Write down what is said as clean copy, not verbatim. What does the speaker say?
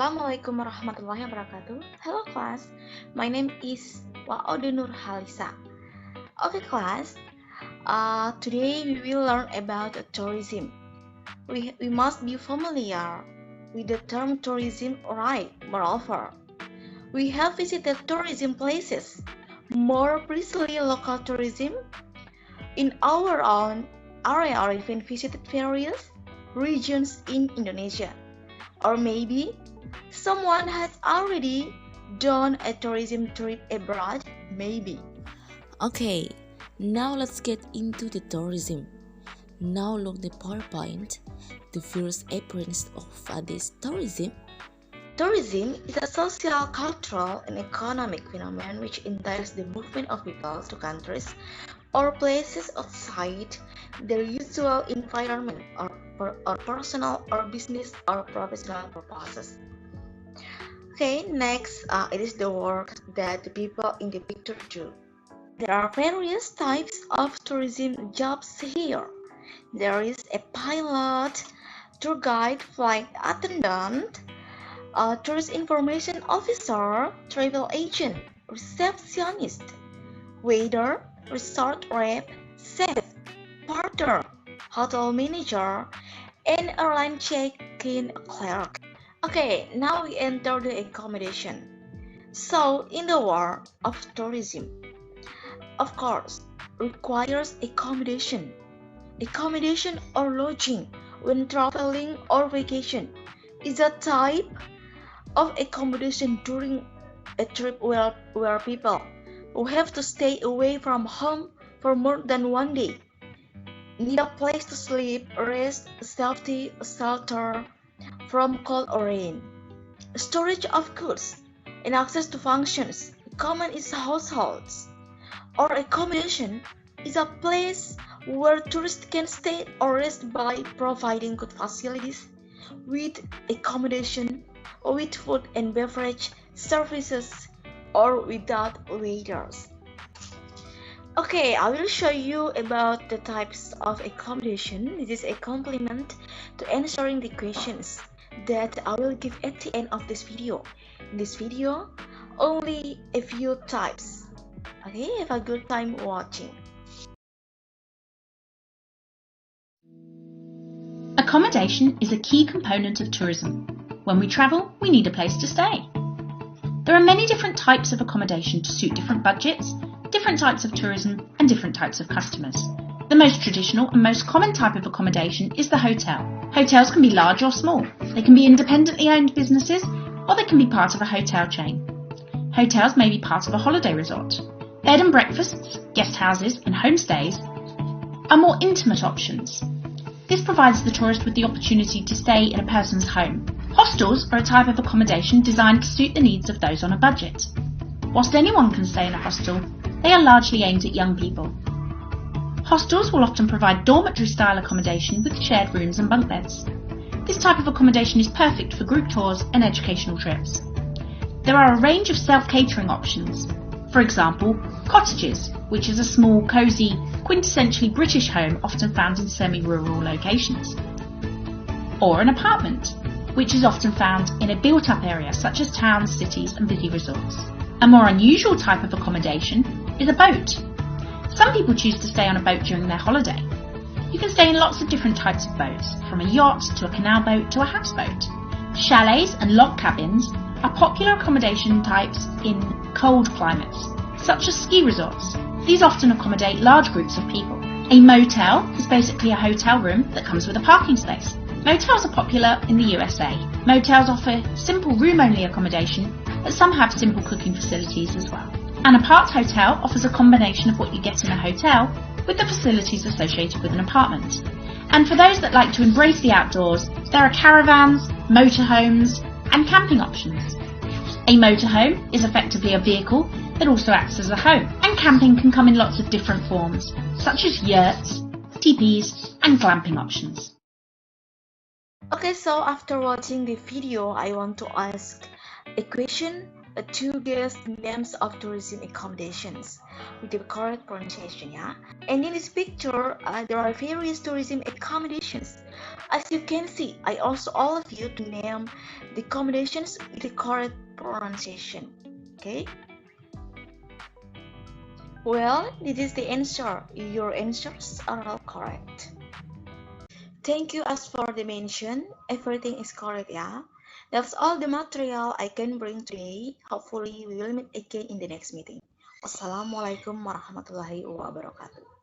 Assalamualaikum warahmatullahi wabarakatuh. Hello class, my name is Ode Nurhalisa. Okay class, today we will learn about tourism. We must be familiar with the term tourism, right? Moreover, we have visited tourism places, more precisely local tourism, in our own area or even visited various regions in Indonesia. Or maybe someone has already done a tourism trip abroad, maybe. Okay, now let's get into the tourism. Now look the PowerPoint, the first appearance of this tourism. Tourism is a social, cultural, and economic phenomenon which entails the movement of people to countries or places outside their usual environment or personal or business or professional purposes. Okay, next it is the work that the people in the picture do. There are various types of tourism jobs here. There is a pilot, tour guide, flight attendant, tourist information officer, travel agent, receptionist, waiter, resort rep, chef, porter, hotel manager, and airline check-in clerk. Okay, now we enter the accommodation. So, in the world of tourism, of course, requires accommodation. Accommodation or lodging when traveling or vacation is a type of accommodation during a trip where people who have to stay away from home for more than one day need a place to sleep, rest, safety, shelter from cold or rain, storage of goods, and access to functions common in households. Or accommodation is a place where tourists can stay or rest by providing good facilities with accommodation, with food and beverage services, or without waiters. Okay, I will show you about the types of accommodation. This is a complement to answering the questions that I will give at the end of this video. In this video, only a few types. Okay, have a good time watching. Accommodation is a key component of tourism. When we travel, we need a place to stay. There are many different types of accommodation to suit different budgets, different types of tourism, and different types of customers. The most traditional and most common type of accommodation is the hotel. Hotels can be large or small. They can be independently owned businesses, or they can be part of a hotel chain. Hotels may be part of a holiday resort. Bed and breakfasts, guest houses, and homestays are more intimate options. This provides the tourist with the opportunity to stay in a person's home. Hostels are a type of accommodation designed to suit the needs of those on a budget. Whilst anyone can stay in a hostel, they are largely aimed at young people. Hostels will often provide dormitory-style accommodation with shared rooms and bunk beds. This type of accommodation is perfect for group tours and educational trips. There are a range of self-catering options. For example, cottages, which is a small, cosy, quintessentially British home often found in semi-rural locations. Or an apartment, which is often found in a built-up area such as towns, cities and busy resorts. A more unusual type of accommodation is a boat. Some people choose to stay on a boat during their holiday. You can stay in lots of different types of boats, from a yacht to a canal boat to a houseboat. Chalets and log cabins are popular accommodation types in cold climates, such as ski resorts. These often accommodate large groups of people. A motel is basically a hotel room that comes with a parking space. Motels are popular in the USA. Motels offer simple room-only accommodation, but some have simple cooking facilities as well. An apart hotel offers a combination of what you get in a hotel with the facilities associated with an apartment. And for those that like to embrace the outdoors, there are caravans, motorhomes, and camping options. A motorhome is effectively a vehicle that also acts as a home, and camping can come in lots of different forms, such as yurts, teepees, and glamping options. Okay, so after watching the video, I want to ask a question to guess the names of tourism accommodations with the correct pronunciation, yeah. And in this picture, there are various tourism accommodations. As you can see, I also all of you to name the accommodations with the correct pronunciation. Okay. Well, this is the answer. Your answers are all correct. Thank you as for the mention. Everything is correct, yeah. That's all the material I can bring today. Hopefully we will meet again in the next meeting. Wassalamualaikum warahmatullahi wabarakatuh.